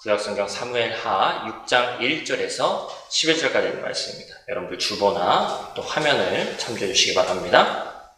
구약성경 사무엘하 6장 1절에서 11절까지 있는 말씀입니다. 여러분들 주보나 또 화면을 참조해 주시기 바랍니다.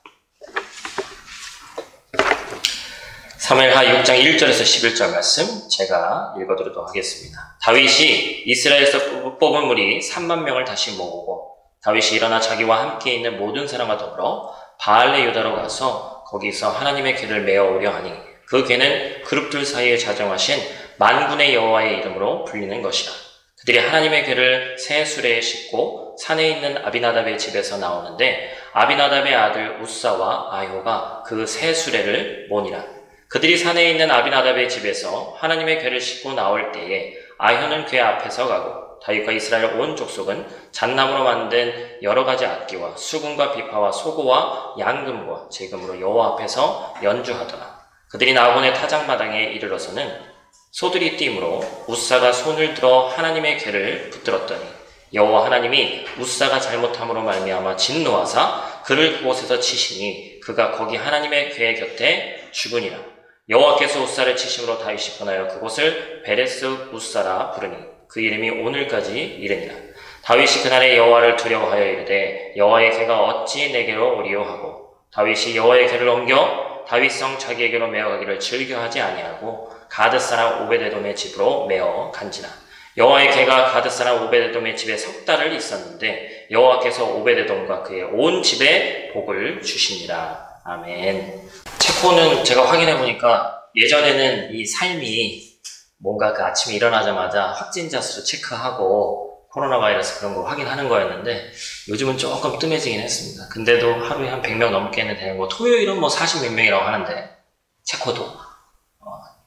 사무엘하 6장 1절에서 11절 말씀 제가 읽어드리도록 하겠습니다. 다윗이 이스라엘에서 뽑은 무리 3만 명을 다시 모으고 다윗이 일어나 자기와 함께 있는 모든 사람과 더불어 바알레 유다로 가서 거기서 하나님의 궤를 메어 오려 하니 그 궤는 그룹들 사이에 자정하신 만군의 여호와의 이름으로 불리는 것이라. 그들이 하나님의 궤를 새 수레에 싣고 산에 있는 아비나답의 집에서 나오는데 아비나답의 아들 우사와 아효가 그 새 수레를 모니라. 그들이 산에 있는 아비나답의 집에서 하나님의 궤를 싣고 나올 때에 아효는 궤 앞에서 가고 다윗과 이스라엘 온 족속은 잣나무로 만든 여러 가지 악기와 수금과 비파와 소고와 양금과 제금으로 여호와 앞에서 연주하더라. 그들이 나곤의 타작마당에 이르러서는 소들이 띠므로 우사가 손을 들어 하나님의 궤를 붙들었더니 여호와 하나님이 우사가 잘못함으로 말미암아 진노하사 그를 그곳에서 치시니 그가 거기 하나님의 궤 곁에 죽으니라. 여호와께서 우사를 치심으로 다윗이 분하여 그곳을 베레스 우사라 부르니 그 이름이 오늘까지 이르니라. 다윗이 그날에 여호와를 두려워하여 이르되 여호와의 궤가 어찌 내게로 오리요 하고 다윗이 여호와의 궤를 옮겨 다윗성 자기에게로 메어가기를 즐겨하지 아니하고 가드 사람 오베데돔의 집으로 메어 간지라. 여호와의 궤가 가드 사람 오베데돔의 집에 석 달을 있었는데 여호와께서 오베데돔과 그의 온 집에 복을 주시니라. 아멘. 체코는 제가 확인해 보니까 예전에는 이 삶이 뭔가 그 아침에 일어나자마자 확진자 수 체크하고 코로나 바이러스 그런 거 확인하는 거였는데 요즘은 조금 뜸해지긴 했습니다. 근데도 하루에 한 100명 넘게는 되는 거, 토요일은 뭐 40 몇 명이라고 하는데 체코도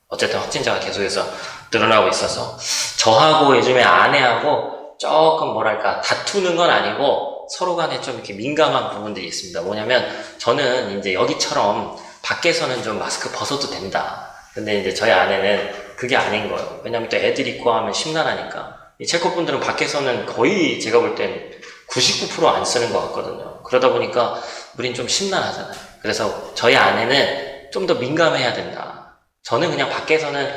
어쨌든 확진자가 계속해서 늘어나고 있어서 저하고 요즘에 아내하고 조금 뭐랄까 다투는 건 아니고 서로 간에 좀 이렇게 민감한 부분들이 있습니다. 뭐냐면 저는 이제 여기처럼 밖에서는 좀 마스크 벗어도 된다. 근데 이제 저희 아내는 그게 아닌 거예요. 왜냐면 또 애들 있고 하면 심란하니까. 이 체코 분들은 밖에서는 거의 제가 볼 땐 99% 안 쓰는 것 같거든요. 그러다 보니까 우린 좀 심란하잖아요. 그래서 저희 아내는 좀 더 민감해야 된다. 저는 그냥 밖에서는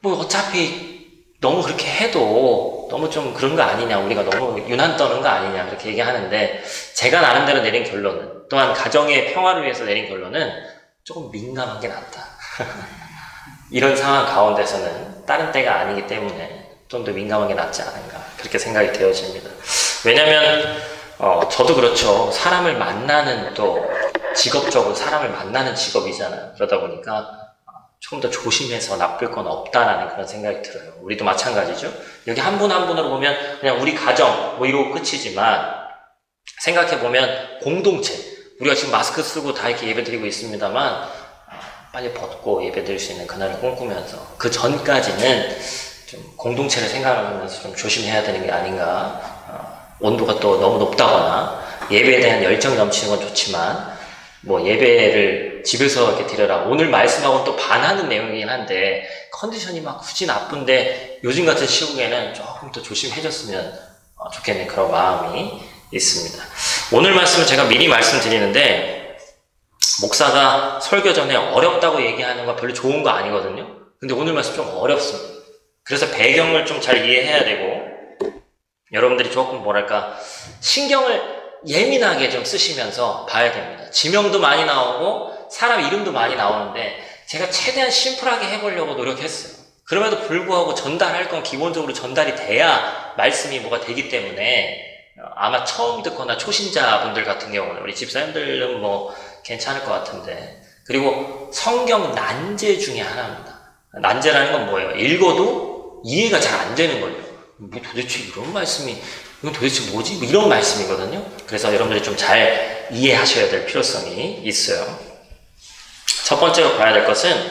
뭐 어차피 너무 그렇게 해도 너무 좀 그런 거 아니냐, 우리가 너무 유난 떠는 거 아니냐 그렇게 얘기하는데 제가 나름대로 내린 결론은, 또한 가정의 평화를 위해서 내린 결론은 조금 민감한 게 낫다. 이런 상황 가운데서는 다른 때가 아니기 때문에 좀 더 민감한 게 낫지 않은가 그렇게 생각이 되어집니다. 왜냐면 저도 그렇죠. 사람을 만나는 또 직업적으로 사람을 만나는 직업이잖아요. 그러다 보니까 조금 더 조심해서 나쁠 건 없다라는 그런 생각이 들어요. 우리도 마찬가지죠. 여기 한 분 한 분으로 보면 그냥 우리 가정 뭐 이러고 끝이지만 생각해보면 공동체, 우리가 지금 마스크 쓰고 다 이렇게 예배 드리고 있습니다만 빨리 벗고 예배 드릴 수 있는 그날을 꿈꾸면서 그 전까지는 좀 공동체를 생각하면서 좀 조심해야 되는 게 아닌가. 온도가 또 너무 높다거나 예배에 대한 열정이 넘치는 건 좋지만 뭐 예배를 집에서 이렇게 드려라. 오늘 말씀하고는 또 반하는 내용이긴 한데 컨디션이 막 굳이 나쁜데 요즘 같은 시국에는 조금 더 조심해줬으면 좋겠는 그런 마음이 있습니다. 오늘 말씀은 제가 미리 말씀드리는데 목사가 설교 전에 어렵다고 얘기하는 건 별로 좋은 거 아니거든요. 근데 오늘 말씀 좀 어렵습니다. 그래서 배경을 좀 잘 이해해야 되고 여러분들이 조금 뭐랄까 신경을 예민하게 좀 쓰시면서 봐야 됩니다. 지명도 많이 나오고 사람 이름도 많이 나오는데 제가 최대한 심플하게 해보려고 노력했어요. 그럼에도 불구하고 전달할 건 기본적으로 전달이 돼야 말씀이 뭐가 되기 때문에 아마 처음 듣거나 초신자분들 같은 경우는 우리 집사님들은 뭐 괜찮을 것 같은데, 그리고 성경 난제 중에 하나입니다. 난제라는 건 뭐예요? 읽어도 이해가 잘 안 되는 거예요. 뭐 도대체 이런 말씀이, 이건 도대체 뭐지? 뭐 이런 말씀이거든요. 그래서 여러분들이 좀 잘 이해하셔야 될 필요성이 있어요. 첫 번째로 봐야 될 것은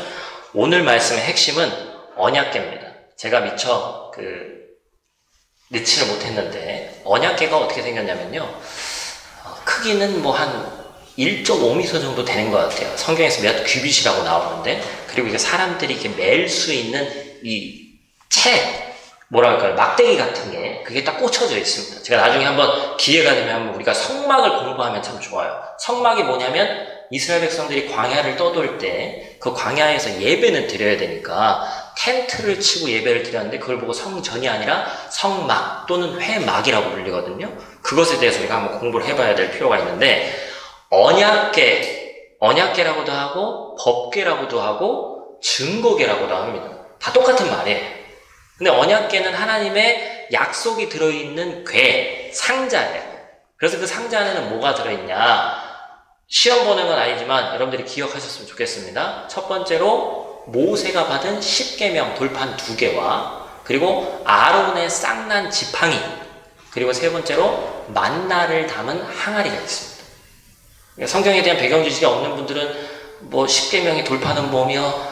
오늘 말씀의 핵심은 언약궤입니다. 제가 미처 넣지를 못했는데 언약궤가 어떻게 생겼냐면요. 크기는 뭐 한 1.5m 정도 되는 것 같아요. 성경에서 몇 규빗이라고 나오는데, 그리고 이게 사람들이 이렇게 맬 수 있는 이 뭐랄까요, 막대기 같은 게 그게 딱 꽂혀져 있습니다. 제가 나중에 한번 기회가 되면 한번 우리가 성막을 공부하면 참 좋아요. 성막이 뭐냐면 이스라엘 백성들이 광야를 떠돌 때 그 광야에서 예배는 드려야 되니까 텐트를 치고 예배를 드렸는데 그걸 보고 성전이 아니라 성막 또는 회막이라고 불리거든요. 그것에 대해서 우리가 한번 공부를 해봐야 될 필요가 있는데 언약궤라고도 하고 법궤라고도 하고 증거궤라고도 합니다. 다 똑같은 말이에요. 근데 언약궤는 하나님의 약속이 들어있는 궤, 상자예요. 그래서 그 상자 안에는 뭐가 들어있냐? 시험 보는 건 아니지만 여러분들이 기억하셨으면 좋겠습니다. 첫 번째로 모세가 받은 10계명 돌판 2개와 그리고 아론의 쌍난 지팡이, 그리고 세 번째로 만나를 담은 항아리가 있습니다. 성경에 대한 배경 지식이 없는 분들은 뭐 10계명의 돌판은 뭐며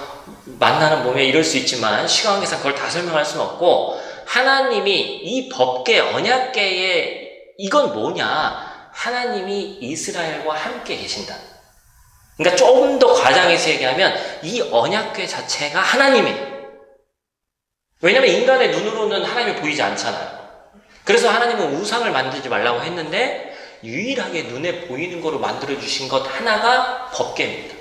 만나는 뭐며 이럴 수 있지만 시간 관계상 그걸 다 설명할 수는 없고, 하나님이 이 법궤 언약궤에 이건 뭐냐? 하나님이 이스라엘과 함께 계신다. 그러니까 조금 더 과장해서 얘기하면 이 언약궤 자체가 하나님이에요. 왜냐하면 인간의 눈으로는 하나님이 보이지 않잖아요. 그래서 하나님은 우상을 만들지 말라고 했는데 유일하게 눈에 보이는 거로 만들어주신 것 하나가 법궤입니다.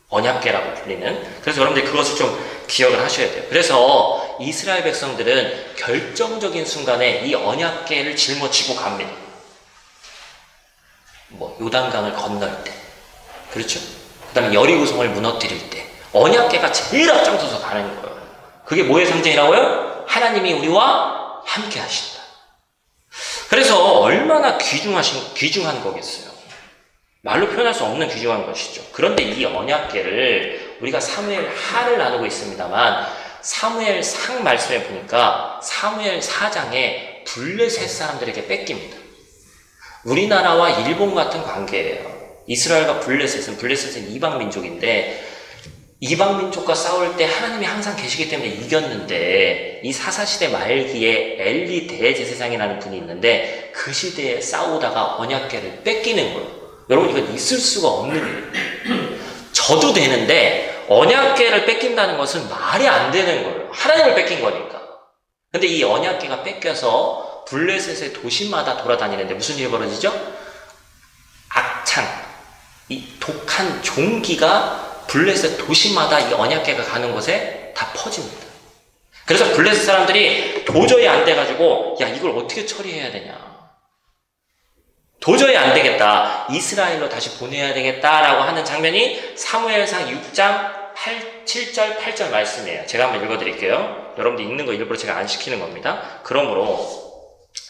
언약궤라고 불리는. 그래서 여러분들이 그것을 좀 기억을 하셔야 돼요. 그래서 이스라엘 백성들은 결정적인 순간에 이 언약궤를 짊어지고 갑니다. 뭐 요단강을 건널 때, 그렇죠? 그 다음에 여리고성을 무너뜨릴 때 언약궤가 제일 앞장서서 가는 거예요. 그게 뭐의 상징이라고요? 하나님이 우리와 함께 하신다. 그래서 얼마나 귀중한 거겠어요. 말로 표현할 수 없는 귀중한 것이죠. 그런데 이 언약궤를 우리가 사무엘 하를 나누고 있습니다만 사무엘 상 말씀에 보니까 사무엘 4장에 블레셋 사람들에게 뺏깁니다. 우리나라와 일본 같은 관계예요. 이스라엘과 블레셋은 이방 민족인데 이방 민족과 싸울 때 하나님이 항상 계시기 때문에 이겼는데, 이 사사시대 말기에 엘리 대제사장이라는 분이 있는데 그 시대에 싸우다가 언약궤를 뺏기는 거예요. 여러분, 이건 있을 수가 없는 일이에요. 저도 되는데 언약궤를 뺏긴다는 것은 말이 안 되는 거예요. 하나님을 뺏긴 거니까. 근데 이 언약궤가 뺏겨서 블레셋의 도시마다 돌아다니는데 무슨 일이 벌어지죠? 악창, 이 독한 종기가 블레셋 도시마다 이 언약궤가 가는 곳에 다 퍼집니다. 그래서 블레셋 사람들이 도저히 안 돼가지고 야, 이걸 어떻게 처리해야 되냐, 도저히 안 되겠다, 이스라엘로 다시 보내야 되겠다라고 하는 장면이 사무엘상 6장 7절 8절 말씀이에요. 제가 한번 읽어드릴게요. 여러분들 읽는 거 일부러 제가 안 시키는 겁니다. 그러므로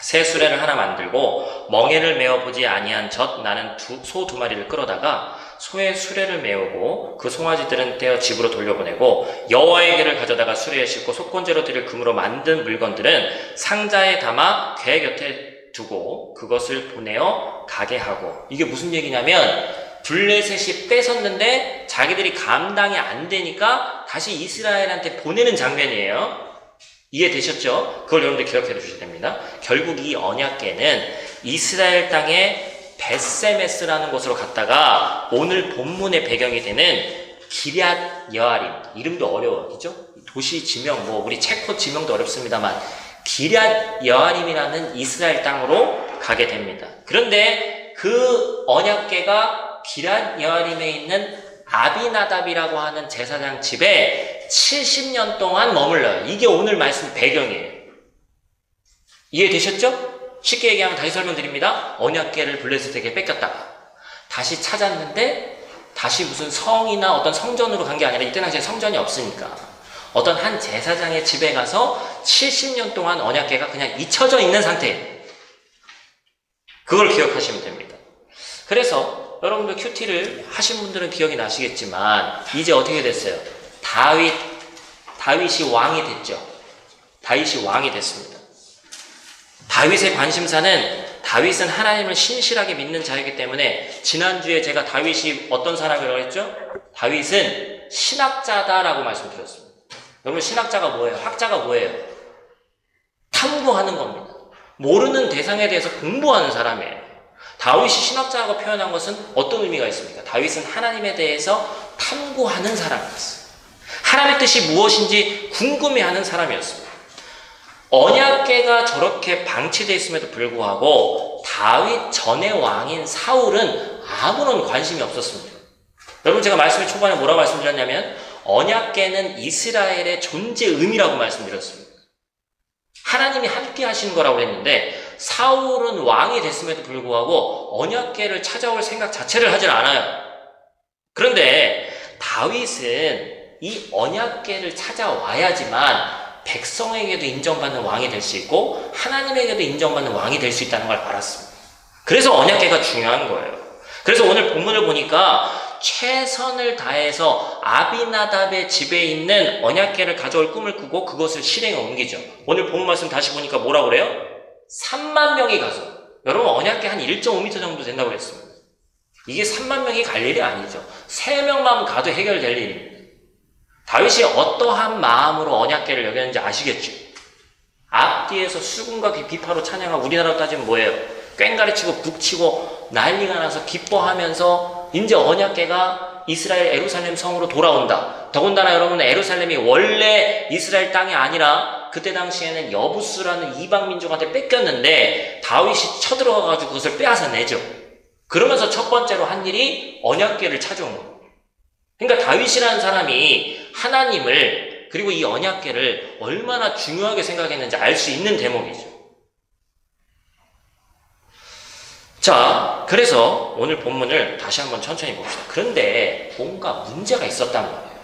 새 수레를 하나 만들고 멍에를 메어보지 아니한 젖 나는 소 2마리를 끌어다가 소의 수레를 메우고 그 송아지들은 떼어 집으로 돌려보내고 여호와의 궤를 가져다가 수레에 싣고 속건제로 드릴 금으로 만든 물건들은 상자에 담아 궤 곁에 두고 그것을 보내어 가게 하고. 이게 무슨 얘기냐면 블레셋이 뺏었는데 자기들이 감당이 안 되니까 다시 이스라엘한테 보내는 장면이에요. 이해되셨죠? 그걸 여러분들 기억해 두셔야 됩니다. 결국 이 언약궤는 이스라엘 땅의 베세메스라는 곳으로 갔다가 오늘 본문의 배경이 되는 기럇 여아림, 이름도 어려워요, 그죠? 도시 지명, 뭐 우리 체코 지명도 어렵습니다만 기럇 여아림이라는 이스라엘 땅으로 가게 됩니다. 그런데 그 언약궤가 기럇 여아림에 있는 아비나답이라고 하는 제사장 집에 70년 동안 머물러요. 이게 오늘 말씀 배경이에요. 이해되셨죠? 쉽게 얘기하면 다시 설명드립니다. 언약궤를 블레셋에게 뺏겼다가 다시 찾았는데 다시 무슨 성이나 어떤 성전으로 간 게 아니라 이때 당시에 성전이 없으니까 어떤 한 제사장의 집에 가서 70년 동안 언약궤가 그냥 잊혀져 있는 상태예요. 그걸 기억하시면 됩니다. 그래서 여러분들 큐티를 하신 분들은 기억이 나시겠지만 이제 어떻게 됐어요? 다윗이 왕이 됐죠. 다윗이 왕이 됐습니다. 다윗의 관심사는 다윗은 하나님을 신실하게 믿는 자이기 때문에 지난주에 제가 다윗이 어떤 사람이라고 했죠? 다윗은 신학자다라고 말씀드렸습니다. 여러분, 신학자가 뭐예요? 학자가 뭐예요? 탐구하는 겁니다. 모르는 대상에 대해서 공부하는 사람이에요. 다윗이 신학자라고 표현한 것은 어떤 의미가 있습니까? 다윗은 하나님에 대해서 탐구하는 사람이었어요. 하나님의 뜻이 무엇인지 궁금해하는 사람이었습니다. 언약궤가 저렇게 방치되어 있음에도 불구하고 다윗 전의 왕인 사울은 아무런 관심이 없었습니다. 여러분, 제가 말씀의 초반에 뭐라고 말씀드렸냐면 언약궤는 이스라엘의 존재 의미라고 말씀드렸습니다. 하나님이 함께 하시는 거라고 했는데 사울은 왕이 됐음에도 불구하고 언약궤를 찾아올 생각 자체를 하질 않아요. 그런데 다윗은 이 언약궤를 찾아와야지만 백성에게도 인정받는 왕이 될 수 있고 하나님에게도 인정받는 왕이 될 수 있다는 걸 알았습니다. 그래서 언약궤가 중요한 거예요. 그래서 오늘 본문을 보니까 최선을 다해서 아비나답의 집에 있는 언약궤를 가져올 꿈을 꾸고 그것을 실행에 옮기죠. 오늘 본문 말씀 다시 보니까 뭐라고 그래요? 3만 명이 가서, 여러분 언약궤 한 1.5m 정도 된다고 그랬습니다. 이게 3만 명이 갈 일이 아니죠. 3명만 가도 해결될 일입니다. 다윗이 어떠한 마음으로 언약궤를 여겼는지 아시겠죠? 앞뒤에서 수군과 비파로 찬양하고, 우리나라로 따지면 뭐예요? 꽹가리치고 북치고 난리가 나서 기뻐하면서 이제 언약궤가 이스라엘 에루살렘 성으로 돌아온다. 더군다나 여러분, 에루살렘이 원래 이스라엘 땅이 아니라 그때 당시에는 여부스라는 이방 민족한테 뺏겼는데 다윗이 쳐들어가가지고 그것을 빼앗아 내죠. 그러면서 첫 번째로 한 일이 언약궤를 찾아온 거예요. 그러니까 다윗이라는 사람이 하나님을, 그리고 이 언약궤를 얼마나 중요하게 생각했는지 알 수 있는 대목이죠. 자, 그래서 오늘 본문을 다시 한번 천천히 봅시다. 그런데 뭔가 문제가 있었단 말이에요.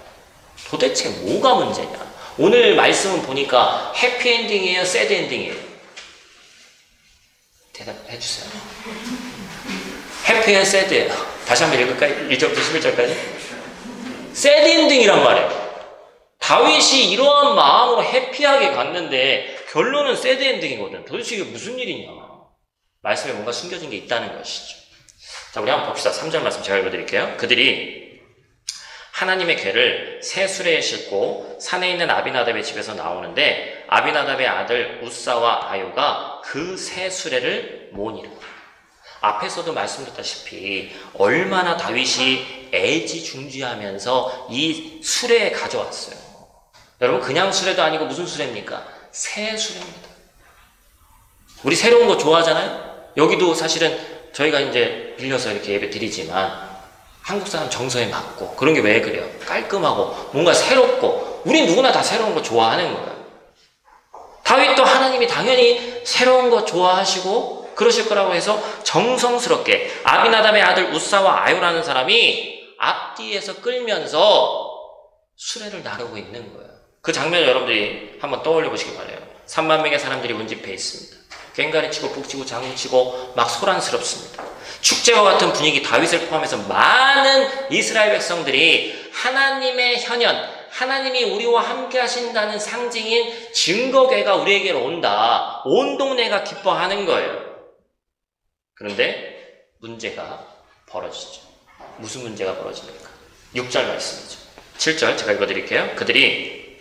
도대체 뭐가 문제냐? 오늘 말씀은 보니까 해피엔딩이에요? 새드엔딩이에요? 대답해 주세요. 해피엔 새드예요. 다시 한번 읽을까요? 1절부터 11절까지. 새드엔딩이란 말이에요. 다윗이 이러한 마음으로 해피하게 갔는데 결론은 새드엔딩이거든. 도대체 이게 무슨 일이냐? 말씀에 뭔가 숨겨진 게 있다는 것이죠. 자, 우리 한번 봅시다. 3절 말씀 제가 읽어드릴게요. 그들이 하나님의 궤를 새 수레에 싣고 산에 있는 아비나답의 집에서 나오는데 아비나답의 아들 우사와 아요가 그 새 수레를 모으니라. 앞에서도 말씀드렸다시피 얼마나 다윗이 애지중지하면서 이 수레에 가져왔어요. 여러분, 그냥 수레도 아니고 무슨 수레입니까? 새 수레입니다. 우리 새로운 거 좋아하잖아요? 여기도 사실은 저희가 이제 빌려서 이렇게 예배 드리지만 한국 사람 정서에 맞고 그런 게 왜 그래요? 깔끔하고 뭔가 새롭고, 우리 누구나 다 새로운 거 좋아하는 거예요. 다윗도 하나님이 당연히 새로운 거 좋아하시고 그러실 거라고 해서 정성스럽게 아비나답의 아들 우사와 아요라는 사람이 앞뒤에서 끌면서 수레를 나르고 있는 거예요. 그 장면을 여러분들이 한번 떠올려 보시기 바라요. 3만 명의 사람들이 운집해 있습니다. 꽹가리치고 북치고 장구치고 막 소란스럽습니다. 축제와 같은 분위기, 다윗을 포함해서 많은 이스라엘 백성들이 하나님의 현현, 하나님이 우리와 함께 하신다는 상징인 증거궤가 우리에게로 온다. 온 동네가 기뻐하는 거예요. 그런데 문제가 벌어지죠. 무슨 문제가 벌어집니까? 6절 말씀이죠. 7절 제가 읽어드릴게요. 그들이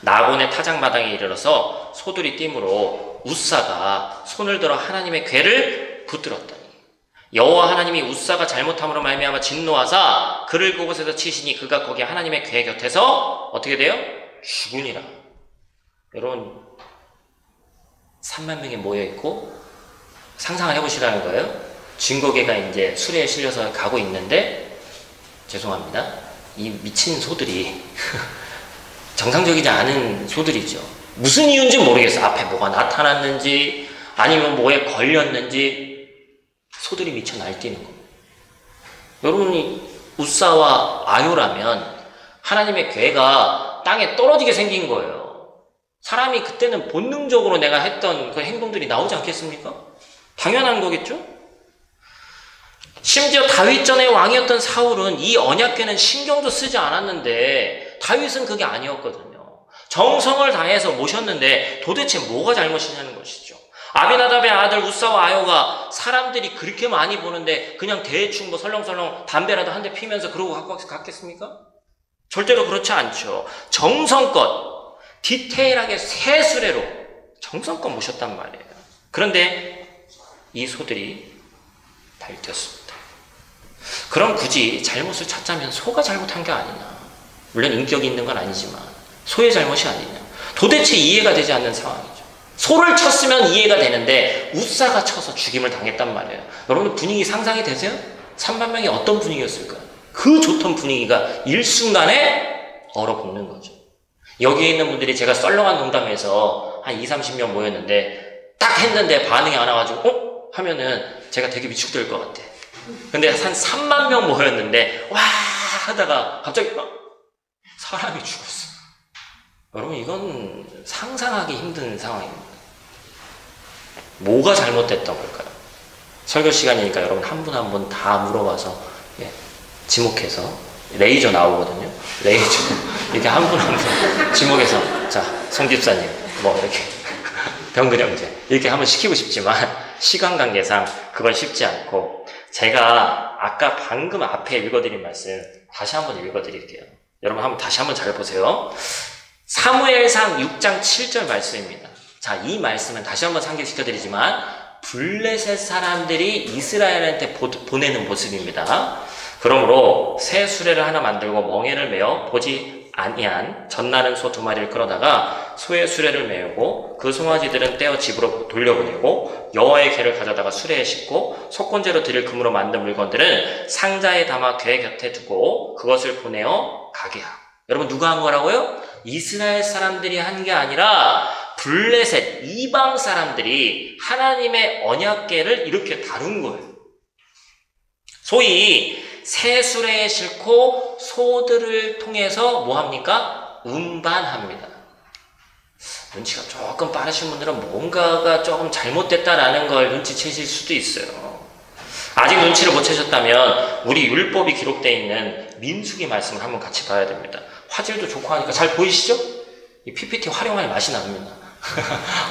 나곤의 타작마당에 이르러서 소들이 띠므로 우사가 손을 들어 하나님의 궤를 붙들었더니 여호와 하나님이 우사가 잘못함으로 말미암아 진노하사 그를 그곳에서 치시니 그가 거기 하나님의 궤 곁에서 어떻게 돼요? 죽으니라. 여러분, 3만 명이 모여있고 상상을 해보시라는 거예요. 증거궤가 이제 수레에 실려서 가고 있는데, 죄송합니다, 이 미친 소들이 정상적이지 않은 소들이죠. 무슨 이유인지 모르겠어. 앞에 뭐가 나타났는지 아니면 뭐에 걸렸는지 소들이 미쳐 날뛰는 겁니다. 여러분이 우사와 아요라면 하나님의 궤가 땅에 떨어지게 생긴 거예요. 사람이 그때는 본능적으로 내가 했던 그 행동들이 나오지 않겠습니까? 당연한 거겠죠? 심지어 다윗 전에 왕이었던 사울은 이 언약궤는 신경도 쓰지 않았는데 다윗은 그게 아니었거든요. 정성을 다해서 모셨는데 도대체 뭐가 잘못이냐는 것이죠. 아비나답의 아들 우사와 아요가 사람들이 그렇게 많이 보는데 그냥 대충 뭐 설렁설렁 담배라도 한 대 피면서 그러고 갖고 갔겠습니까? 절대로 그렇지 않죠. 정성껏 디테일하게 새 수레로 정성껏 모셨단 말이에요. 그런데 이 소들이 달뛰었습니다. 그럼 굳이 잘못을 찾자면 소가 잘못한 게 아니냐. 물론 인격이 있는 건 아니지만 소의 잘못이 아니냐. 도대체 이해가 되지 않는 상황이죠. 소를 쳤으면 이해가 되는데 우사가 쳐서 죽임을 당했단 말이에요. 여러분, 분위기 상상이 되세요? 3만 명이 어떤 분위기였을까요? 그 좋던 분위기가 일순간에 얼어붙는 거죠. 여기 있는 분들이 제가 썰렁한 농담에서 한 20-30명 모였는데 딱 했는데 반응이 안 와가지고 하면은 제가 되게 위축될 것 같아. 근데 한 3만 명 모였는데 와 하다가 갑자기 사람이 죽었어. 여러분 이건 상상하기 힘든 상황입니다. 뭐가 잘못됐던 걸까요? 설교 시간이니까 여러분 한 분 한 분 다 물어봐서 지목해서 레이저 나오거든요. 레이저 이렇게 한 분 한 분 지목해서 자 송 집사님 뭐 이렇게 병근 형제 이렇게 한번 시키고 싶지만 시간 관계상 그건 쉽지 않고 제가 아까 방금 앞에 읽어드린 말씀 다시 한번 읽어드릴게요. 여러분 한번 다시 한번 잘 보세요. 사무엘상 6장 7절 말씀입니다. 자, 이 말씀은 다시 한번 상기시켜드리지만 블레셋 사람들이 이스라엘한테 보내는 모습입니다. 그러므로 새 수레를 하나 만들고 멍에를 메어 보지 아니한 젖나는 소 2마리를 끌어다가 소의 수레를 메우고 그 송아지들은 떼어 집으로 돌려보내고 여호와의 궤를 가져다가 수레에 싣고 속건제로 드릴 금으로 만든 물건들은 상자에 담아 궤 곁에 두고 그것을 보내어 가게 하고. 여러분 누가 한 거라고요? 이스라엘 사람들이 한 게 아니라 블레셋 이방 사람들이 하나님의 언약궤를 이렇게 다룬 거예요. 소위 새 수레에 싣고 소들을 통해서 뭐합니까? 운반합니다. 눈치가 조금 빠르신 분들은 뭔가가 조금 잘못됐다라는 걸 눈치채실 수도 있어요. 아직 눈치를 못 채셨다면 우리 율법이 기록되어 있는 민수기 말씀을 한번 같이 봐야 됩니다. 화질도 좋고 하니까 잘 보이시죠? 이 PPT 활용할 맛이 납니다.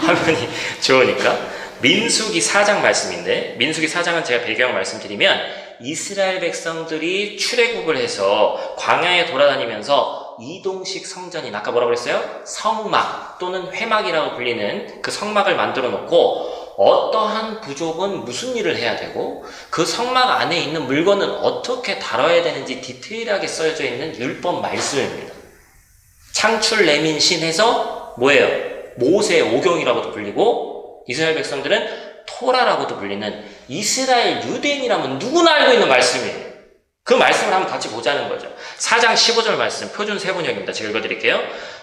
화면이 좋으니까. 민수기 4장 말씀인데 민수기 4장은 제가 배경 말씀드리면 이스라엘 백성들이 출애굽을 해서 광야에 돌아다니면서 이동식 성전이 아까 뭐라고 그랬어요? 성막 또는 회막이라고 불리는 그 성막을 만들어 놓고 어떠한 부족은 무슨 일을 해야 되고 그 성막 안에 있는 물건은 어떻게 다뤄야 되는지 디테일하게 써져 있는 율법 말씀입니다. 창출 레민 신에서 뭐예요? 모세 오경이라고도 불리고 이스라엘 백성들은 토라라고도 불리는 이스라엘 유대인이라면 누구나 알고 있는 말씀이에요. 그 말씀을 한번 같이 보자는 거죠. 4장 15절 말씀 표준 세번역입니다. 제가 읽어드릴게요.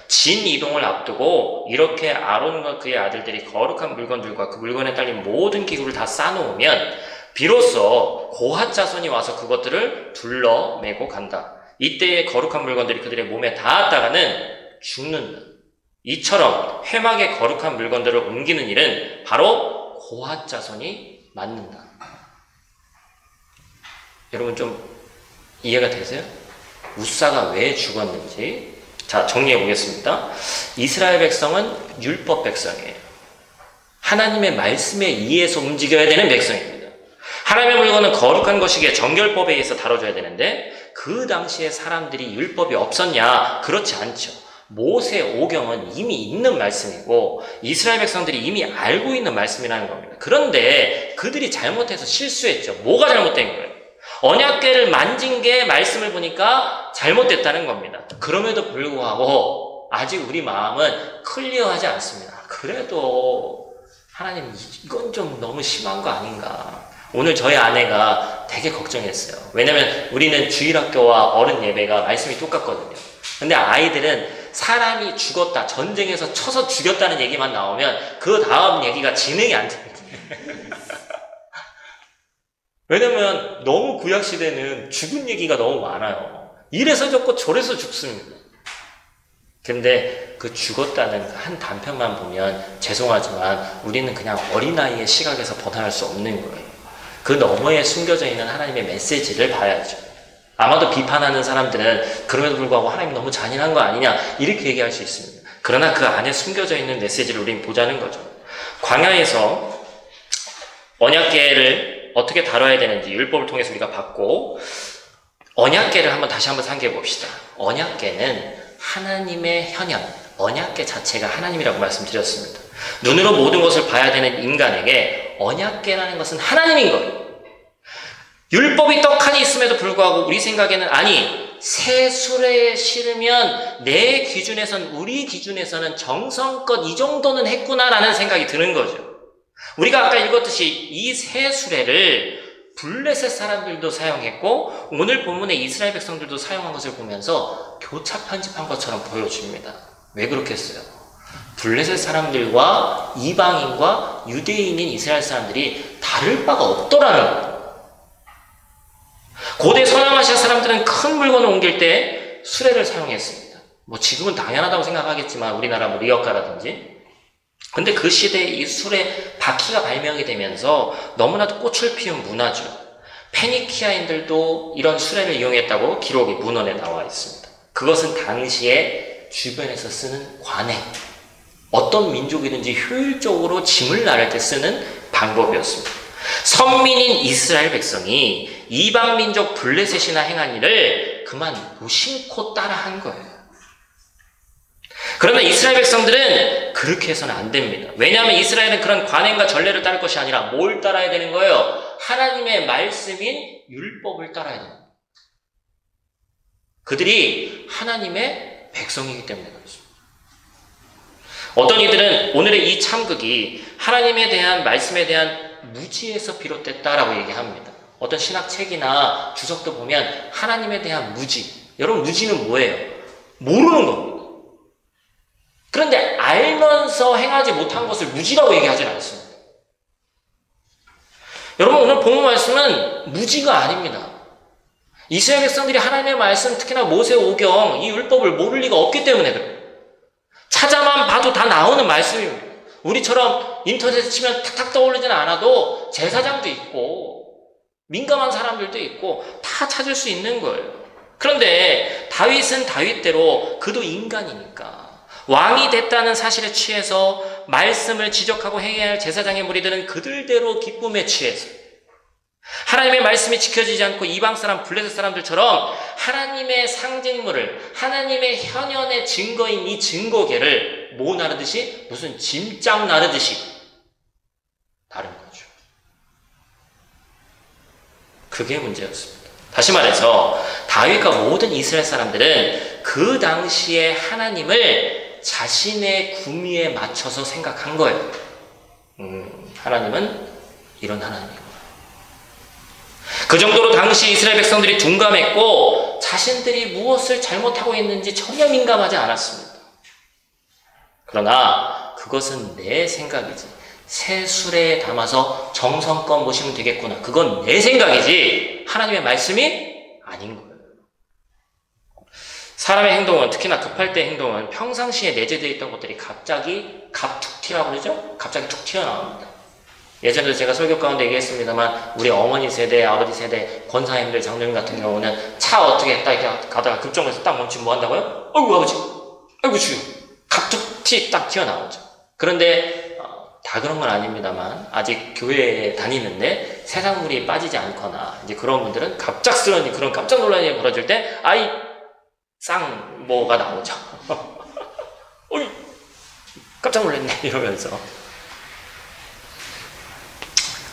진 이동을 앞두고 이렇게 아론과 그의 아들들이 거룩한 물건들과 그 물건에 딸린 모든 기구를 다 쌓아놓으면 비로소 고핫 자손이 와서 그것들을 둘러 매고 간다. 이때의 거룩한 물건들이 그들의 몸에 닿았다가는 죽는다. 이처럼 회막의 거룩한 물건들을 옮기는 일은 바로 고핫 자손이 맡는다. 여러분 좀 이해가 되세요? 우사가 왜 죽었는지. 자, 정리해 보겠습니다. 이스라엘 백성은 율법 백성이에요. 하나님의 말씀에 의해서 움직여야 되는 백성입니다. 하나님의 물건은 거룩한 것이기에 정결법에 의해서 다뤄줘야 되는데 그 당시에 사람들이 율법이 없었냐? 그렇지 않죠. 모세 오경은 이미 있는 말씀이고 이스라엘 백성들이 이미 알고 있는 말씀이라는 겁니다. 그런데 그들이 잘못해서 실수했죠. 뭐가 잘못된 거예요? 언약궤를 만진 게 말씀을 보니까 잘못됐다는 겁니다. 그럼에도 불구하고 아직 우리 마음은 클리어하지 않습니다. 그래도 하나님 이건 좀 너무 심한 거 아닌가. 오늘 저희 아내가 되게 걱정했어요. 왜냐면 우리는 주일학교와 어른 예배가 말씀이 똑같거든요. 근데 아이들은 사람이 죽었다, 전쟁에서 쳐서 죽였다는 얘기만 나오면 그 다음 얘기가 진행이 안 됩니다. 왜냐면 너무 구약시대는 죽은 얘기가 너무 많아요. 이래서 죽고 저래서 죽습니다. 근데 그 죽었다는 한 단편만 보면 죄송하지만 우리는 그냥 어린아이의 시각에서 벗어날 수 없는 거예요. 그 너머에 숨겨져 있는 하나님의 메시지를 봐야죠. 아마도 비판하는 사람들은 그럼에도 불구하고 하나님 너무 잔인한 거 아니냐 이렇게 얘기할 수 있습니다. 그러나 그 안에 숨겨져 있는 메시지를 우린 보자는 거죠. 광야에서 언약궤를 어떻게 다뤄야 되는지 율법을 통해서 우리가 봤고 언약궤를 다시 한번 상기해 봅시다. 언약궤는 하나님의 현현, 언약궤 자체가 하나님이라고 말씀드렸습니다. 눈으로 모든 것을 봐야 되는 인간에게 언약궤라는 것은 하나님인 거예요. 율법이 떡하니 있음에도 불구하고 우리 생각에는 아니 새 수레에 실으면 내 기준에선 우리 기준에서는 정성껏 이 정도는 했구나라는 생각이 드는 거죠. 우리가 아까 읽었듯이 이 새 수레를 블레셋 사람들도 사용했고 오늘 본문의 이스라엘 백성들도 사용한 것을 보면서 교차 편집한 것처럼 보여줍니다. 왜 그렇겠어요? 블레셋 사람들과 이방인과 유대인인 이스라엘 사람들이 다를 바가 없더라는 거예요. 고대 서남아시아 사람들은 큰 물건을 옮길 때 수레를 사용했습니다. 뭐 지금은 당연하다고 생각하겠지만 우리나라 뭐 리어카라든지. 근데 그 시대에 이 수레 바퀴가 발명이 되면서 너무나도 꽃을 피운 문화죠. 페니키아인들도 이런 수레를 이용했다고 기록이 문헌에 나와 있습니다. 그것은 당시에 주변에서 쓰는 관행, 어떤 민족이든지 효율적으로 짐을 나를 때 쓰는 방법이었습니다. 선민인 이스라엘 백성이 이방 민족 블레셋이나 행한 일을 그만 무심코 따라한 거예요. 그러나 이스라엘 백성들은 그렇게 해서는 안 됩니다. 왜냐하면 이스라엘은 그런 관행과 전례를 따를 것이 아니라 뭘 따라야 되는 거예요? 하나님의 말씀인 율법을 따라야 됩니다. 그들이 하나님의 백성이기 때문에 그렇습니다. 어떤 이들은 오늘의 이 참극이 하나님에 대한 말씀에 대한 무지에서 비롯됐다라고 얘기합니다. 어떤 신학책이나 주석도 보면 하나님에 대한 무지. 여러분 무지는 뭐예요? 모르는 겁니다. 그런데 알면서 행하지 못한 것을 무지라고 얘기하지 않습니다. 여러분 오늘 본문 말씀은 무지가 아닙니다. 이스라엘 백성들이 하나님의 말씀, 특히나 모세오경, 이 율법을 모를 리가 없기 때문에 그래요. 찾아만 봐도 다 나오는 말씀입니다. 우리처럼 인터넷에 치면 탁탁 떠오르지는 않아도 제사장도 있고 민감한 사람들도 있고 다 찾을 수 있는 거예요. 그런데 다윗은 다윗대로 그도 인간이니까 왕이 됐다는 사실에 취해서 말씀을 지적하고 행해야 할 제사장의 무리들은 그들대로 기쁨에 취해서 하나님의 말씀이 지켜지지 않고 이방 사람, 블레셋 사람들처럼 하나님의 상징물을, 하나님의 현현의 증거인 이 증거계를 뭐 나르듯이, 무슨 짐짝 나르듯이 다른 거죠. 그게 문제였습니다. 다시 말해서 다윗과 모든 이스라엘 사람들은 그 당시에 하나님을 자신의 구미에 맞춰서 생각한 거예요. 하나님은 이런 하나님이구나. 그 정도로 당시 이스라엘 백성들이 둔감했고 자신들이 무엇을 잘못하고 있는지 전혀 민감하지 않았습니다. 그러나 그것은 내 생각이지, 새 수레에 담아서 정성껏 모시면 되겠구나, 그건 내 생각이지 하나님의 말씀이 아닌 거예요. 사람의 행동은, 특히나 급할 때 행동은 평상시에 내재되어 있던 것들이 갑자기 갑툭 튀라고 그러죠? 갑자기 툭 튀어나옵니다. 예전에도 제가 설교 가운데 얘기했습니다만 우리 어머니 세대, 아버지 세대, 권사님들, 장로님 같은 경우는 차 어떻게 딱 이렇게 가다가 급정거에서 딱 멈추면 뭐 한다고요? 아이고 아버지, 아이고 주여, 갑툭 딱 튀어나오죠. 그런데 다 그런 건 아닙니다만 아직 교회에 다니는데 세상물이 빠지지 않거나 이제 그런 분들은 갑작스러운 그런 깜짝 놀라는 일이 벌어질 때 아이 쌍 뭐가 나오죠. 어이 깜짝 놀랐네 이러면서.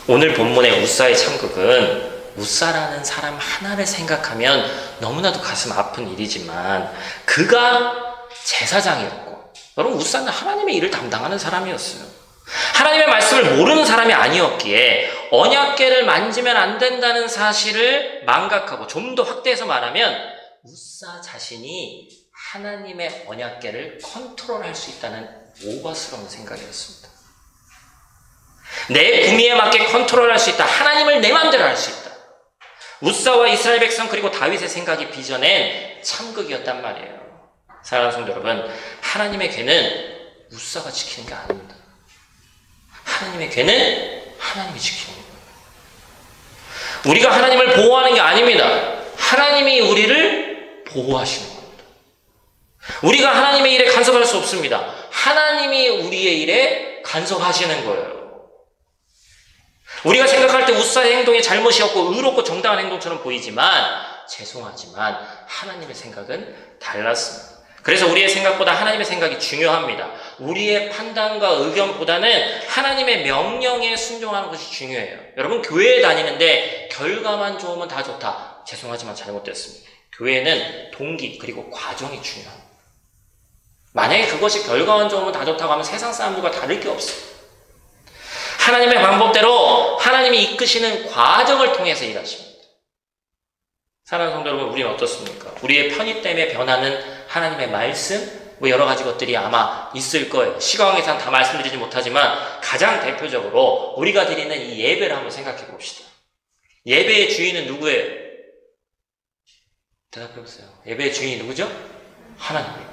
오늘 본문의 웃사의 참극은 웃사라는 사람 하나를 생각하면 너무나도 가슴 아픈 일이지만 그가 제사장이었고, 여러분 웃사는 하나님의 일을 담당하는 사람이었어요. 하나님의 말씀을 모르는 사람이 아니었기에 언약궤를 만지면 안 된다는 사실을 망각하고, 좀 더 확대해서 말하면 웃사 자신이 하나님의 언약궤를 컨트롤할 수 있다는 오버스러운 생각이었습니다. 내 구미에 맞게 컨트롤할 수 있다. 하나님을 내 마음대로 할 수 있다. 웃사와 이스라엘 백성 그리고 다윗의 생각이 빚어낸 참극이었단 말이에요. 사랑하는 성도 여러분, 하나님의 궤는 웃사가 지키는 게 아닙니다. 하나님의 궤는 하나님이 지키는 거예요. 우리가 하나님을 보호하는 게 아닙니다. 하나님이 우리를 보호하시는 겁니다. 우리가 하나님의 일에 간섭할 수 없습니다. 하나님이 우리의 일에 간섭하시는 거예요. 우리가 생각할 때 웃사의 행동이 잘못이었고 의롭고 정당한 행동처럼 보이지만 죄송하지만 하나님의 생각은 달랐습니다. 그래서 우리의 생각보다 하나님의 생각이 중요합니다. 우리의 판단과 의견보다는 하나님의 명령에 순종하는 것이 중요해요. 여러분 교회에 다니는데 결과만 좋으면 다 좋다. 죄송하지만 잘못됐습니다. 교회는 동기 그리고 과정이 중요합니다. 만약에 그것이 결과만 좋으면 다 좋다고 하면 세상 사람들과 다를 게 없어요. 하나님의 방법대로 하나님이 이끄시는 과정을 통해서 일하십니다. 사랑하는 성도 여러분, 우리는 어떻습니까? 우리의 편의 때문에 변하는 하나님의 말씀, 뭐 여러 가지 것들이 아마 있을 거예요. 시간관계상 다 말씀드리지 못하지만 가장 대표적으로 우리가 드리는 이 예배를 한번 생각해 봅시다. 예배의 주인은 누구예요? 대답해 보세요. 예배의 주인이 누구죠? 하나님입니다.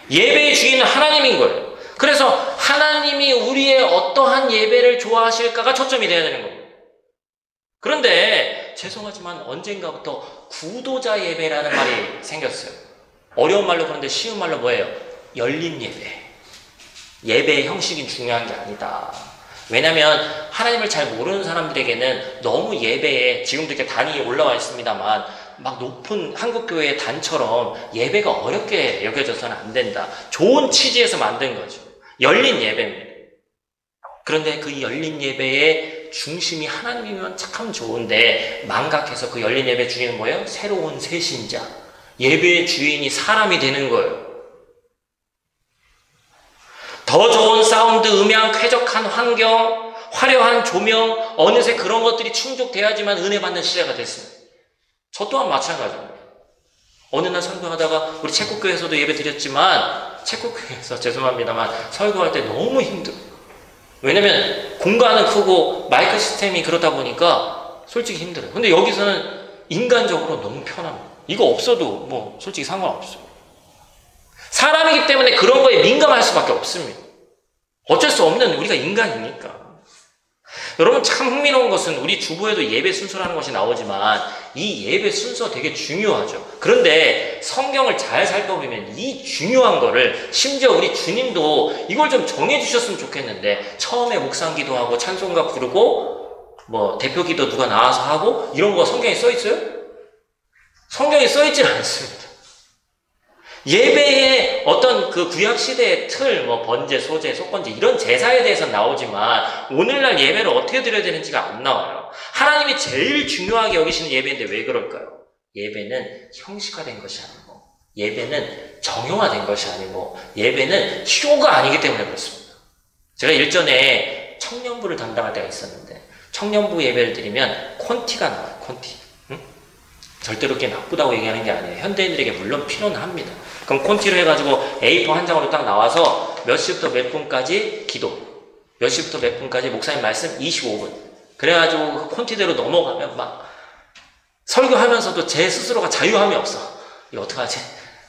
예배의 주인은 하나님인 거예요. 그래서 하나님이 우리의 어떠한 예배를 좋아하실까가 초점이 되어야 되는 겁니다. 그런데 죄송하지만 언젠가부터 구도자 예배라는 말이 생겼어요. 어려운 말로 그런데 쉬운 말로 뭐예요? 열린 예배. 예배의 형식이 중요한 게 아니다. 왜냐하면 하나님을 잘 모르는 사람들에게는 너무 예배에 지금도 이렇게 단이 올라와 있습니다만 막 높은 한국교회의 단처럼 예배가 어렵게 여겨져서는 안 된다. 좋은 취지에서 만든 거죠. 열린 예배입니다. 그런데 그 열린 예배의 중심이 하나님이면 참 좋은데 망각해서 그 열린 예배 주인은 뭐예요? 새로운 새신자. 예배의 주인이 사람이 되는 거예요. 더 좋은 사운드, 음향, 쾌적한 환경, 화려한 조명, 어느새 그런 것들이 충족돼야지만 은혜 받는 시대가 됐습니다. 저 또한 마찬가지입니다. 어느 날 설교하다가 우리 책국교회에서도 예배 드렸지만 책국교회에서 죄송합니다만 설교할 때 너무 힘들어요. 왜냐면 공간은 크고 마이크 시스템이 그렇다 보니까 솔직히 힘들어요. 근데 여기서는 인간적으로 너무 편합니다. 이거 없어도 뭐 솔직히 상관없어요. 사람이기 때문에 그런 거에 민감할 수밖에 없습니다. 어쩔 수 없는 우리가 인간이니까. 여러분 참 흥미로운 것은 우리 주보에도 예배 순서라는 것이 나오지만 이 예배 순서 되게 중요하죠. 그런데 성경을 잘 살펴보면 이 중요한 거를 심지어 우리 주님도 이걸 좀 정해주셨으면 좋겠는데 처음에 묵상 기도하고 찬송가 부르고 뭐 대표 기도 누가 나와서 하고 이런 거 성경에 써 있어요? 성경에 써 있질 않습니다. 예배의 어떤 그 구약시대의 틀, 뭐 번제, 소제, 속건제 이런 제사에 대해서 나오지만 오늘날 예배를 어떻게 드려야 되는지가 안 나와요. 하나님이 제일 중요하게 여기시는 예배인데 왜 그럴까요? 예배는 형식화된 것이 아니고 예배는 정형화된 것이 아니고 예배는 쇼가 아니기 때문에 그렇습니다. 제가 일전에 청년부를 담당할 때가 있었는데 청년부 예배를 드리면 콘티가 나와요. 콘티. 절대로 그렇게 나쁘다고 얘기하는 게 아니에요. 현대인들에게 물론 필요는 합니다. 그럼 콘티로 해가지고 A4 한 장으로 딱 나와서 몇 시부터 몇 분까지 기도, 몇 시부터 몇 분까지 목사님 말씀 25분. 그래가지고 그 콘티대로 넘어가면 막 설교하면서도 제 스스로가 자유함이 없어. 이거 어떡하지?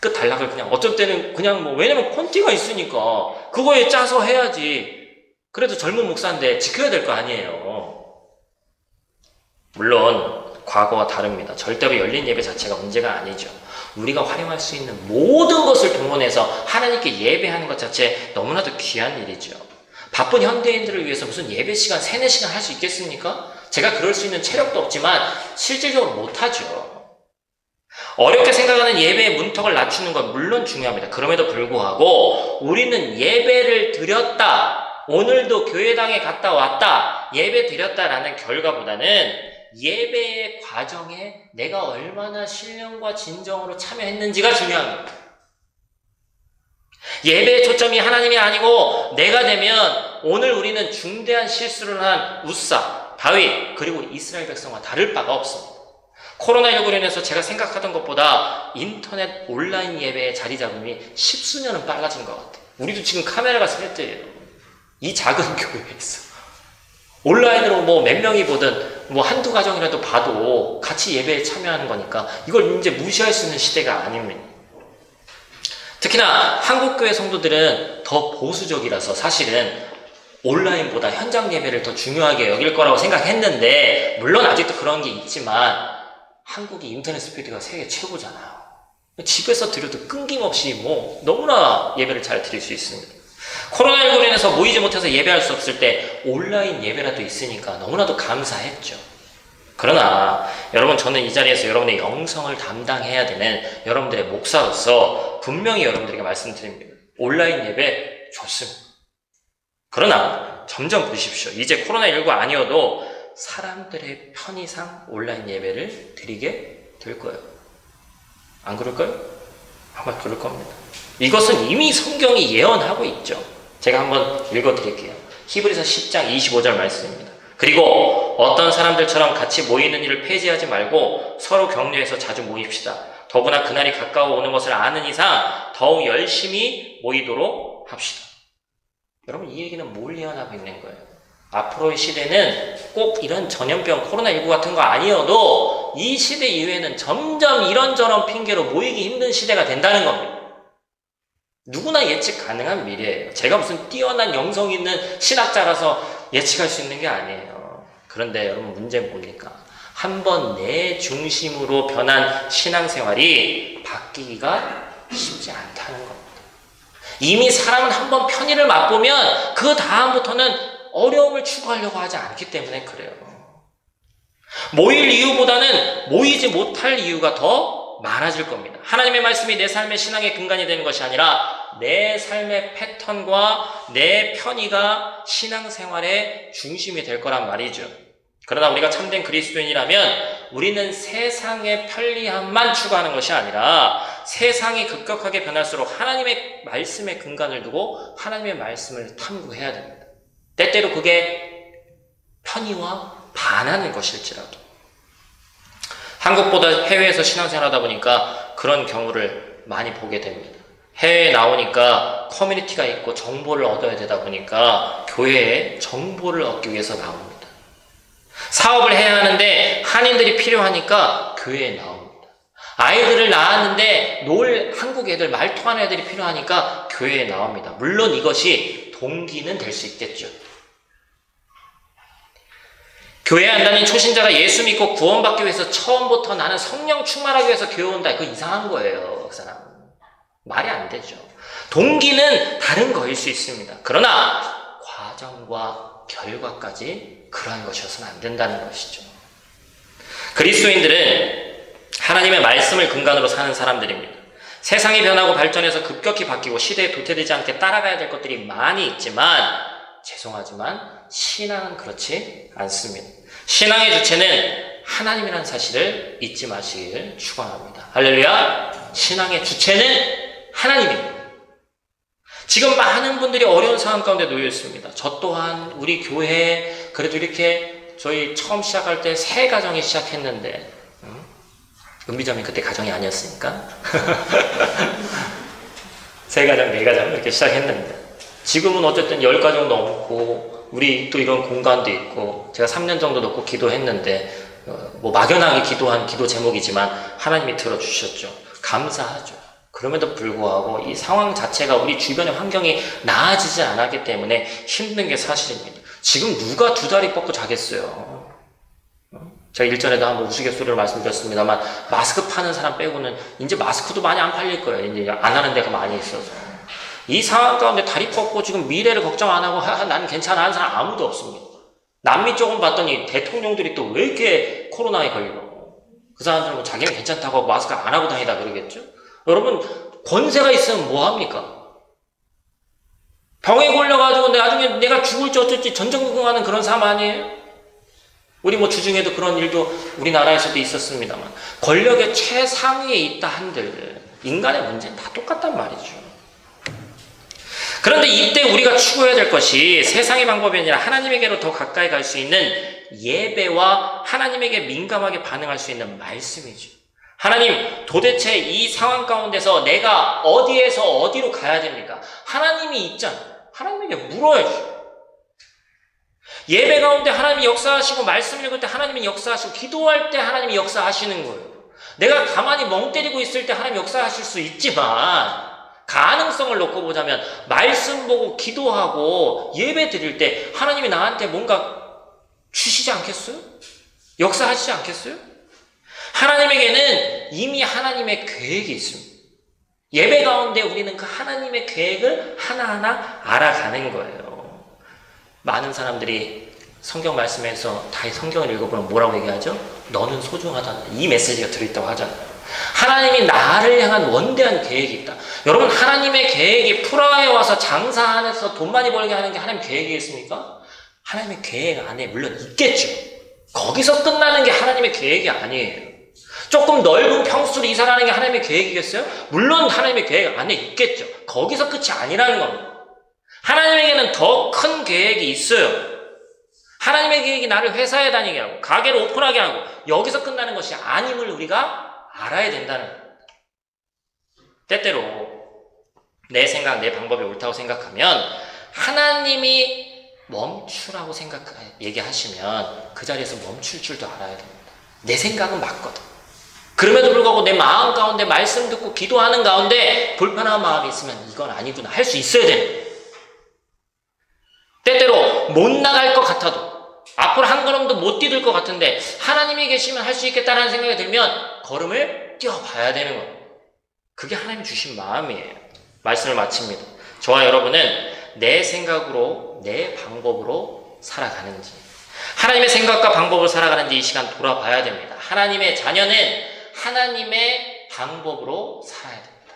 끝 단락을 그냥 어쩔 때는 그냥 뭐 왜냐면 콘티가 있으니까 그거에 짜서 해야지. 그래도 젊은 목사인데 지켜야 될 거 아니에요. 물론 과거와 다릅니다. 절대로 열린 예배 자체가 문제가 아니죠. 우리가 활용할 수 있는 모든 것을 동원해서 하나님께 예배하는 것 자체 너무나도 귀한 일이죠. 바쁜 현대인들을 위해서 무슨 예배 시간 3, 4시간 할 수 있겠습니까? 제가 그럴 수 있는 체력도 없지만 실질적으로 못하죠. 어렵게 생각하는 예배의 문턱을 낮추는 건 물론 중요합니다. 그럼에도 불구하고 우리는 예배를 드렸다, 오늘도 교회당에 갔다 왔다, 예배 드렸다라는 결과보다는 예배의 과정에 내가 얼마나 신령과 진정으로 참여했는지가 중요합니다. 예배의 초점이 하나님이 아니고 내가 되면 오늘 우리는 중대한 실수를 한 웃사, 다윗 그리고 이스라엘 백성과 다를 바가 없습니다. 코로나19로 인해서 제가 생각하던 것보다 인터넷 온라인 예배의 자리 잡음이 10수년은 빨라진 것 같아요. 우리도 지금 카메라가 세 대예요. 이 작은 교회에서 온라인으로 뭐 몇 명이 보든 뭐 한두 가정이라도 봐도 같이 예배에 참여하는 거니까 이걸 이제 무시할 수 있는 시대가 아닙니다. 특히나 한국교회 성도들은 더 보수적이라서 사실은 온라인보다 현장 예배를 더 중요하게 여길 거라고 생각했는데 물론 아직도 그런 게 있지만 한국이 인터넷 스피드가 세계 최고잖아요. 집에서 드려도 끊김없이 뭐 너무나 예배를 잘 드릴 수 있습니다. 코로나19로 인해서 모이지 못해서 예배할 수 없을 때 온라인 예배라도 있으니까 너무나도 감사했죠. 그러나 여러분 저는 이 자리에서 여러분의 영성을 담당해야 되는 여러분들의 목사로서 분명히 여러분들에게 말씀드립니다. 온라인 예배 좋습니다. 그러나 점점 보십시오. 이제 코로나19 아니어도 사람들의 편의상 온라인 예배를 드리게 될 거예요. 안 그럴까요? 아마 그럴 겁니다. 이것은 이미 성경이 예언하고 있죠. 제가 한번 읽어드릴게요. 히브리서 10장 25절 말씀입니다. 그리고 어떤 사람들처럼 같이 모이는 일을 폐지하지 말고 서로 격려해서 자주 모입시다. 더구나 그날이 가까워 오는 것을 아는 이상 더욱 열심히 모이도록 합시다. 여러분, 이 얘기는 뭘 예언하고 있는 거예요? 앞으로의 시대는 꼭 이런 전염병 코로나19 같은 거 아니어도 이 시대 이후에는 점점 이런저런 핑계로 모이기 힘든 시대가 된다는 겁니다. 누구나 예측 가능한 미래예요. 제가 무슨 뛰어난 영성 있는 신학자라서 예측할 수 있는 게 아니에요. 그런데 여러분, 문제는 뭡니까? 한번 내 중심으로 변한 신앙생활이 바뀌기가 쉽지 않다는 겁니다. 이미 사람은 한번 편의를 맛보면 그 다음부터는 어려움을 추구하려고 하지 않기 때문에 그래요. 모일 이유보다는 모이지 못할 이유가 더 많아질 겁니다. 하나님의 말씀이 내 삶의 신앙의 근간이 되는 것이 아니라 내 삶의 패턴과 내 편의가 신앙생활의 중심이 될 거란 말이죠. 그러나 우리가 참된 그리스도인이라면 우리는 세상의 편리함만 추구하는 것이 아니라 세상이 급격하게 변할수록 하나님의 말씀에 근간을 두고 하나님의 말씀을 탐구해야 됩니다. 때때로 그게 편의와 반하는 것일지라도. 한국보다 해외에서 신앙생활하다 보니까 그런 경우를 많이 보게 됩니다. 해외에 나오니까 커뮤니티가 있고 정보를 얻어야 되다 보니까 교회에 정보를 얻기 위해서 나옵니다. 사업을 해야 하는데 한인들이 필요하니까 교회에 나옵니다. 아이들을 낳았는데 놀 한국 애들 말 통하는 애들이 필요하니까 교회에 나옵니다. 물론 이것이 동기는 될 수 있겠죠. 교회 안 다닌 초신자가 예수 믿고 구원받기 위해서 처음부터 나는 성령 충만하기 위해서 교회 온다. 그거 이상한 거예요. 그 사람. 말이 안 되죠. 동기는 다른 거일 수 있습니다. 그러나 과정과 결과까지 그러한 것이어서는 안 된다는 것이죠. 그리스도인들은 하나님의 말씀을 근간으로 사는 사람들입니다. 세상이 변하고 발전해서 급격히 바뀌고 시대에 도태되지 않게 따라가야 될 것들이 많이 있지만 죄송하지만 신앙은 그렇지 않습니다. 신앙의 주체는 하나님이라는 사실을 잊지 마시길 축원합니다. 할렐루야! 신앙의 주체는 하나님입니다. 지금 많은 분들이 어려운 상황 가운데 놓여 있습니다. 저 또한 우리 교회 그래도 이렇게 저희 처음 시작할 때 새 가정이 시작했는데 은비점이 그때 가정이 아니었으니까 세 가정, 네 가정 이렇게 시작했는데 지금은 어쨌든 10가정 넘고 우리 또 이런 공간도 있고 제가 3년 정도 놓고 기도했는데 뭐 막연하게 기도한 기도 제목이지만 하나님이 들어주셨죠. 감사하죠. 그럼에도 불구하고 이 상황 자체가 우리 주변의 환경이 나아지지 않았기 때문에 힘든 게 사실입니다. 지금 누가 두 다리 뻗고 자겠어요? 제가 일전에도 한번 우스갯소리로 말씀드렸습니다만 마스크 파는 사람 빼고는 이제 마스크도 많이 안 팔릴 거예요. 이제 안 하는 데가 많이 있어서. 이 상황 가운데 다리 뻗고 지금 미래를 걱정 안 하고 난 괜찮아 하는 사람 아무도 없습니다. 남미 쪽은 봤더니 대통령들이 또 왜 이렇게 코로나에 걸려? 그 사람들은 뭐 자기는 괜찮다고 하고 마스크 안 하고 다니다 그러겠죠? 여러분 권세가 있으면 뭐합니까? 병에 걸려가지고 나중에 내가 죽을지 어쩔지 전전긍긍하는 그런 삶 아니에요? 우리 뭐 주중에도 그런 일도 우리나라에서도 있었습니다만 권력의 최상위에 있다 한들 인간의 문제는 다 똑같단 말이죠. 그런데 이때 우리가 추구해야 될 것이 세상의 방법이 아니라 하나님에게로 더 가까이 갈 수 있는 예배와 하나님에게 민감하게 반응할 수 있는 말씀이죠. 하나님, 도대체 이 상황 가운데서 내가 어디에서 어디로 가야 됩니까? 하나님이 있잖아요. 하나님에게 물어야죠. 예배 가운데 하나님이 역사하시고 말씀 읽을 때 하나님이 역사하시고 기도할 때 하나님이 역사하시는 거예요. 내가 가만히 멍 때리고 있을 때 하나님 역사하실 수 있지만 가능성을 놓고 보자면 말씀 보고 기도하고 예배 드릴 때 하나님이 나한테 뭔가 주시지 않겠어요? 역사하시지 않겠어요? 하나님에게는 이미 하나님의 계획이 있습니다. 예배 가운데 우리는 그 하나님의 계획을 하나하나 알아가는 거예요. 많은 사람들이 성경 말씀에서 다 성경을 읽어보면 뭐라고 얘기하죠? 너는 소중하다. 이 메시지가 들어있다고 하잖아요. 하나님이 나를 향한 원대한 계획이 있다. 여러분, 하나님의 계획이 프라하에 와서 장사하면서 돈 많이 벌게 하는 게 하나님 계획이겠습니까? 하나님의 계획 안에 물론 있겠죠. 거기서 끝나는 게 하나님의 계획이 아니에요. 조금 넓은 평수로 이사하는 게 하나님의 계획이겠어요? 물론 하나님의 계획 안에 있겠죠. 거기서 끝이 아니라는 겁니다. 하나님에게는 더 큰 계획이 있어요. 하나님의 계획이 나를 회사에 다니게 하고 가게를 오픈하게 하고 여기서 끝나는 것이 아님을 우리가 알아야 된다는 겁니다. 때때로 내 생각, 내 방법이 옳다고 생각하면 하나님이 멈추라고 얘기하시면 그 자리에서 멈출 줄도 알아야 됩니다. 내 생각은 맞거든. 그럼에도 불구하고 내 마음 가운데 말씀 듣고 기도하는 가운데 불편한 마음이 있으면 이건 아니구나 할 수 있어야 됩니다. 때때로 못 나갈 것 같아도 앞으로 한 걸음도 못 뛰들 것 같은데 하나님이 계시면 할 수 있겠다는 생각이 들면 걸음을 뛰어봐야 되는 거예요. 그게 하나님 주신 마음이에요. 말씀을 마칩니다. 저와 여러분은 내 생각으로 내 방법으로 살아가는지 하나님의 생각과 방법으로 살아가는지 이 시간 돌아봐야 됩니다. 하나님의 자녀는 하나님의 방법으로 살아야 됩니다.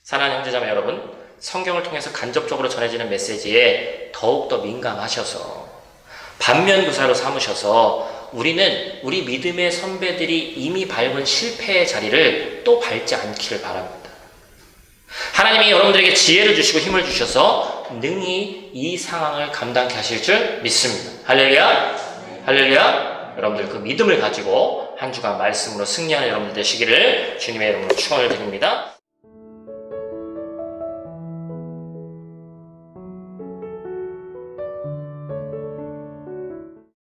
사랑하는 형제자매 여러분, 성경을 통해서 간접적으로 전해지는 메시지에 더욱더 민감하셔서 반면교사로 삼으셔서 우리는 우리 믿음의 선배들이 이미 밟은 실패의 자리를 또 밟지 않기를 바랍니다. 하나님이 여러분들에게 지혜를 주시고 힘을 주셔서 능히 이 상황을 감당케 하실 줄 믿습니다. 할렐루야! 할렐루야! 여러분들 그 믿음을 가지고 한 주간 말씀으로 승리하는 여러분들 되시기를 주님의 이름으로 축원을 드립니다.